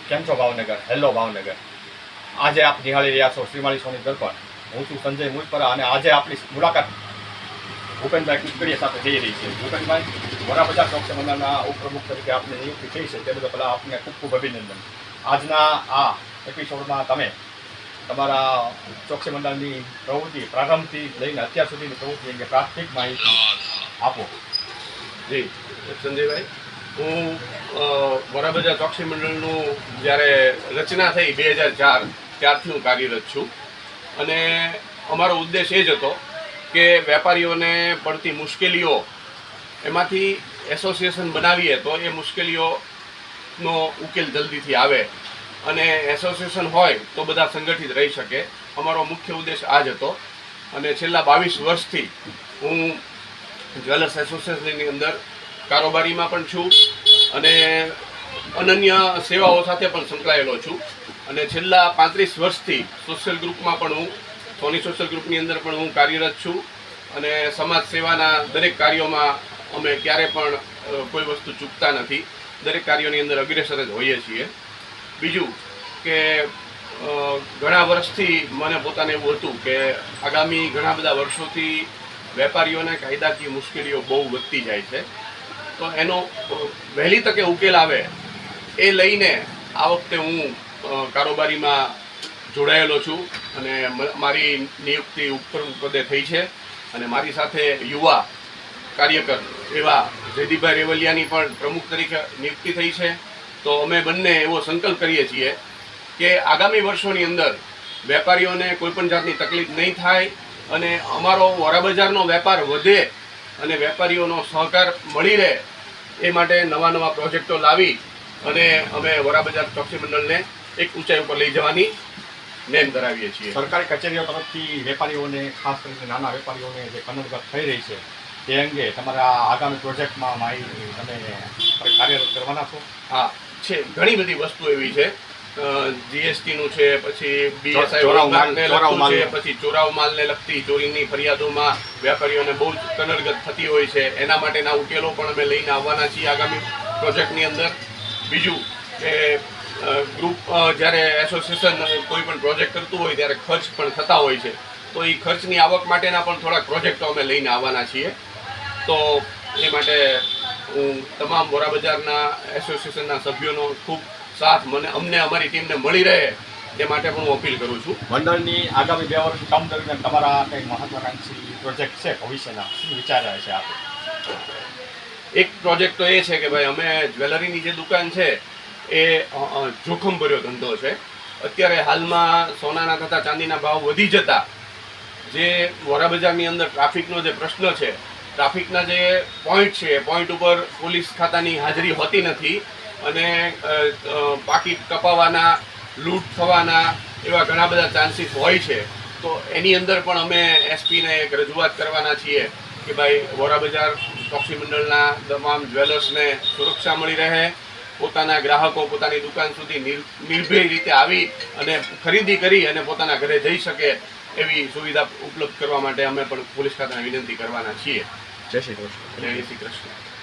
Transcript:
કેમ છો ભાવનગર? હેલો ભાવનગર. આજે આપ નિહાળી રહ્યા છો શ્રીમાળી સોની દર્પણ. હું છું સંજય મુલપરા અને આજે આપણી મુલાકાત ભૂપેનભાઈ કુકડીયા સાથે થઈ રહી છે. ભૂપેનભાઈ, વરાબજાર ચોકસી મંડળના ઉપપ્રમુખ તરીકે આપની નિયુક્તિ થઈ છે તે બદલ પહેલાં આપને ખૂબ ખૂબ અભિનંદન. આજના આ એપિસોડમાં તમે તમારા ચોકસી મંડળની પ્રવૃત્તિ પ્રારંભથી લઈને અત્યાર સુધીની પ્રવૃત્તિ અંગે પ્રાથમિક માહિતી આપો. જી સંજયભાઈ, હું વરાબજાર ચોકસી મંડળનું જ્યારે રચના થઈ 2004 ત્યારથી હું કાર્યરત છું અને અમારો ઉદ્દેશ એ જ હતો કે વેપારીઓને પડતી મુશ્કેલીઓ એમાંથી એસોસિએશન બનાવીએ તો એ મુશ્કેલીઓનો ઉકેલ જલ્દીથી આવે અને એસોસિએશન હોય તો બધા સંગઠિત રહી શકે. અમારો મુખ્ય ઉદ્દેશ આ જ હતો અને છેલ્લા 22 વર્ષથી હું જ્વેલર્સ એસોસિએશનની અંદર કારોબારીમાં પણ છું અને અનન્ય સેવાઓ સાથે પણ સંકળાયેલો છું અને છેલ્લા 35 વર્ષથી સોશિયલ ગ્રુપમાં પણ હું સોની સોશિયલ ગ્રુપની અંદર પણ હું કાર્યરત છું અને સમાજ સેવાના દરેક કાર્યોમાં અમે ક્યારે પણ કોઈ વસ્તુ ચૂકતા નથી. દરેક કાર્યોની અંદર અગ્રેસર જ હોઈએ છીએ. બીજું કે ઘણા વર્ષથી મને પોતાને એવું હતું કે આગામી ઘણા બધા વર્ષોથી વેપારીઓને કાયદાકીય મુશ્કેલીઓ બહુ વધતી જાય છે, તો એનો વહેલી તકે ઉકેલ આવે એ લઈને આ વખતે હું કારોબારીમાં જોડાયેલો છું અને મારી નિયુક્તિ ઉપપ્રમુખ પદે થઈ છે અને મારી સાથે યુવા કાર્યકર એવા જયદીપભાઈ રેવલિયાની પણ પ્રમુખ તરીકે નિયુક્તિ થઈ છે. તો અમે બંને એવો સંકલ્પ કરીએ છીએ કે આગામી વર્ષોની અંદર વેપારીઓને કોઈપણ જાતની તકલીફ નહીં થાય અને અમારો વરાબજારનો વેપાર વધે અને વેપારીઓનો સહકાર મળી રહે એ માટે નવા નવા પ્રોજેક્ટો લાવી અને અમે વરાબજાર ચોકસી મંડળને એક ઊંચાઈ ઉપર લઈ જવાની નેમ ધરાવીએ છીએ. સરકારી કચેરીઓ તરફથી વેપારીઓને, ખાસ કરીને નાના વેપારીઓને જે કનડગત થઈ રહી છે તે અંગે તમારા આગામી પ્રોજેક્ટમાં માહિતી તમે કાર્યરત કરવાના છો? હા, છે. ઘણી બધી વસ્તુ એવી છે. જીએસટીનું છે, પછી બીએસઆઈ છે, પછી ચોરાવ માલને લગતી ચોરીની ફરિયાદોમાં વેપારીઓને બહુ જ કનડગત થતી હોય છે. એના માટેના ઉકેલો પણ અમે લઈને આવવાના છીએ આગામી પ્રોજેક્ટની અંદર. બીજું કે ગ્રુપ જ્યારે એસોસિએશન કોઈ પણ પ્રોજેક્ટ કરતું હોય ત્યારે ખર્ચ પણ થતા હોય છે, તો એ ખર્ચની આવક માટેના પણ થોડાક પ્રોજેક્ટો અમે લઈને આવવાના છીએ. તો એ માટે હું તમામ વરાબજારના એસોસિએશનના સભ્યોનો ખૂબ સાથ અમને અમારી ટીમને મળી રહે તે માટે પણ હું અપીલ કરું છું. મંડળની આગામી 2 વર્ષ કામ દરમિયાન તમારા કંઈ મહત્વાકાંક્ષી પ્રોજેક્ટ છે ભવિષ્યના, શું વિચાર આવે છે આપે? એક પ્રોજેક્ટ તો એ છે કે ભાઈ અમે જ્વેલરીની જે દુકાન છે એ જોખમભર્યો ધંધો છે. અત્યારે હાલમાં સોનાના તથા ચાંદીના ભાવ વધી જતા જે વરાબજારની અંદર ટ્રાફિકનો જે પ્રશ્ન છે, ટ્રાફિકના જે પોઈન્ટ છે એ પોઈન્ટ ઉપર પોલીસ ખાતાની હાજરી હોતી નથી અને પાકીટ કપાવાના, લૂંટ થવાના એવા ઘણા બધા ચાન્સીસ હોય છે. તો એની અંદર પણ અમે એસપીને એક રજૂઆત કરવાના છીએ કે ભાઈ વરાબજાર ચોકસી મંડળના તમામ જ્વેલર્સને સુરક્ષા મળી રહે, પોતાના ગ્રાહકો પોતાની દુકાન સુધી નિર્ભય રીતે આવી અને ખરીદી કરી અને પોતાના ઘરે જઈ શકે એવી સુવિધા ઉપલબ્ધ કરવા માટે અમે પણ પોલીસ ખાતાને વિનંતી કરવાના છીએ. જય શ્રી કૃષ્ણ. જય શ્રી કૃષ્ણ.